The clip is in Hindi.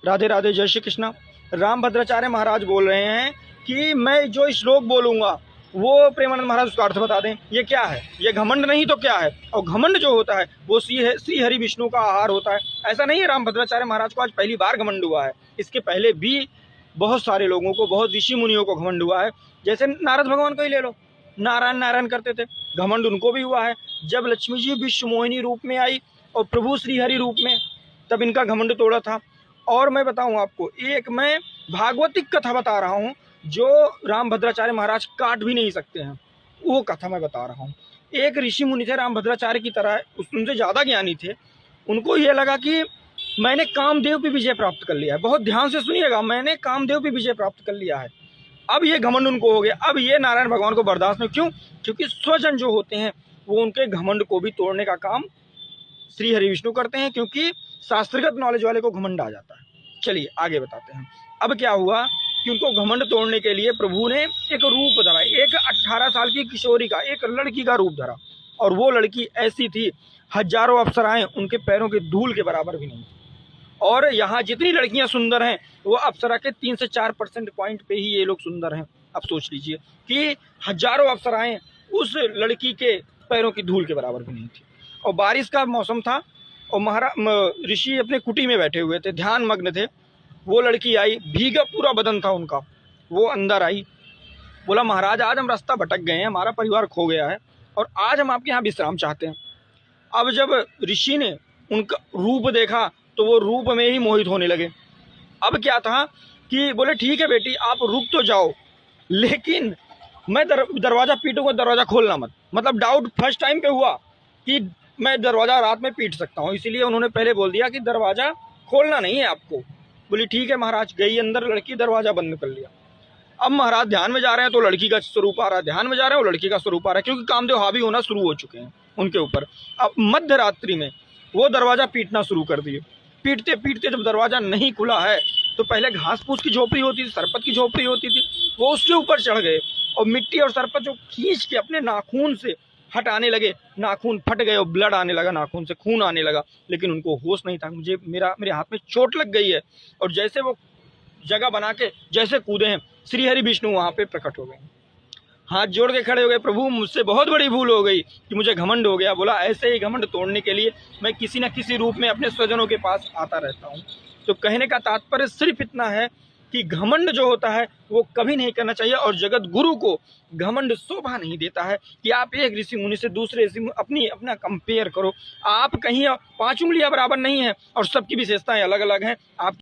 राधे राधे, जय श्री कृष्णा। रामभद्राचार्य महाराज बोल रहे हैं कि मैं जो श्लोक बोलूंगा वो प्रेमानंद महाराज उसका अर्थ बता दें। ये क्या है? ये घमंड नहीं तो क्या है? और घमंड जो होता है वो श्री हरि विष्णु का आहार होता है। ऐसा नहीं है रामभद्राचार्य महाराज को आज पहली बार घमंड हुआ है, इसके पहले भी बहुत सारे लोगों को, बहुत ऋषि मुनियों को घमंड हुआ है। जैसे नारद भगवान को ही ले लो, नारायण नारायण करते थे, घमंड उनको भी हुआ है। जब लक्ष्मी जी विश्व मोहिनी रूप में आई और प्रभु श्री हरि रूप में, तब इनका घमंड तोड़ा था। और मैं बताऊं आपको, एक मैं भागवतिक कथा बता रहा हूं जो रामभद्राचार्य महाराज काट भी नहीं सकते हैं, वो कथा मैं बता रहा हूं। एक ऋषि मुनि थे रामभद्राचार्य की तरह, उनसे ज्यादा ज्ञानी थे। उनको ये लगा कि मैंने कामदेव पे विजय प्राप्त कर लिया है। बहुत ध्यान से सुनिएगा, मैंने कामदेव पे विजय प्राप्त कर लिया है। अब ये घमंड उनको हो गया। अब ये नारायण भगवान को बर्दाश्त नहीं। क्यों? क्योंकि स्वजन जो होते हैं वो उनके घमंड को भी तोड़ने का काम श्री हरि विष्णु करते हैं, क्योंकि शास्त्रगत नॉलेज वाले को घमंड आ जाता है। चलिए आगे बताते हैं। अब क्या हुआ कि उनको घमंड तोड़ने के लिए प्रभु ने एक रूप धरा, एक 18 साल की किशोरी का, एक लड़की का रूप धरा। और वो लड़की ऐसी थी, हजारों अप्सराएं उनके पैरों के धूल के बराबर भी नहीं थी। और यहाँ जितनी लड़कियां सुंदर हैं वो अप्सरा के 3 से 4% पॉइंट पे ही ये लोग सुंदर हैं। अब सोच लीजिए कि हजारों अप्सराएं उस लड़की के पैरों की धूल के बराबर भी नहीं थी। और बारिश का मौसम था और ऋषि अपने कुटी में बैठे हुए थे, ध्यान मग्न थे। वो लड़की आई, भीगा पूरा बदन था उनका। वो अंदर आई, बोला महाराज आज हम रास्ता भटक गए हैं, हमारा परिवार खो गया है और आज हम आपके यहाँ विश्राम चाहते हैं। अब जब ऋषि ने उनका रूप देखा तो वो रूप में ही मोहित होने लगे। अब क्या था कि बोले ठीक है बेटी आप रुक तो जाओ, लेकिन मैं दरवाजा पीटूंगा, दरवाजा खोलना मत। मतलब डाउट फर्स्ट टाइम पे हुआ कि मैं दरवाजा रात में पीट सकता हूँ, इसीलिए उन्होंने पहले बोल दिया कि दरवाजा खोलना नहीं है आपको। बोली ठीक है महाराज। गई अंदर लड़की, दरवाजा बंद कर लिया। अब महाराज ध्यान में जा रहे हैं तो लड़की का स्वरूप आ रहा है, ध्यान में जा रहे हैं वो लड़की का स्वरूप आ रहा है, क्योंकि कामदेव हावी होना शुरू हो चुके हैं उनके ऊपर। अब मध्य रात्रि में वो दरवाजा पीटना शुरू कर दिए। पीटते पीटते जब दरवाजा नहीं खुला है तो पहले घास फूस की झोपड़ी होती थी, सरपत की झोपड़ी होती थी, वो उसके ऊपर चढ़ गए और मिट्टी और सरपत जो खींच के अपने नाखून से हटाने लगे। नाखून फट गए और ब्लड आने लगा, नाखून से खून आने लगा, लेकिन उनको होश नहीं था। मेरे हाथ में चोट लग गई है। और जैसे वो जगह बना के जैसे कूदे हैं, श्री हरि विष्णु वहां पे प्रकट हो गए, हाथ जोड़ के खड़े हो गए, प्रभु मुझसे बहुत बड़ी भूल हो गई कि मुझे घमंड हो गया। बोला ऐसे ही घमंड तोड़ने के लिए मैं किसी न किसी रूप में अपने स्वजनों के पास आता रहता हूँ। तो कहने का तात्पर्य सिर्फ इतना है कि घमंड जो होता है वो कभी नहीं करना चाहिए। और जगत गुरु को घमंड शोभा नहीं देता है कि आप एक ऋषि मुनि से दूसरे ऋषि अपना कंपेयर करो। आप कहीं 5 उंगलियां बराबर नहीं है और सबकी विशेषताएं अलग अलग हैं। आप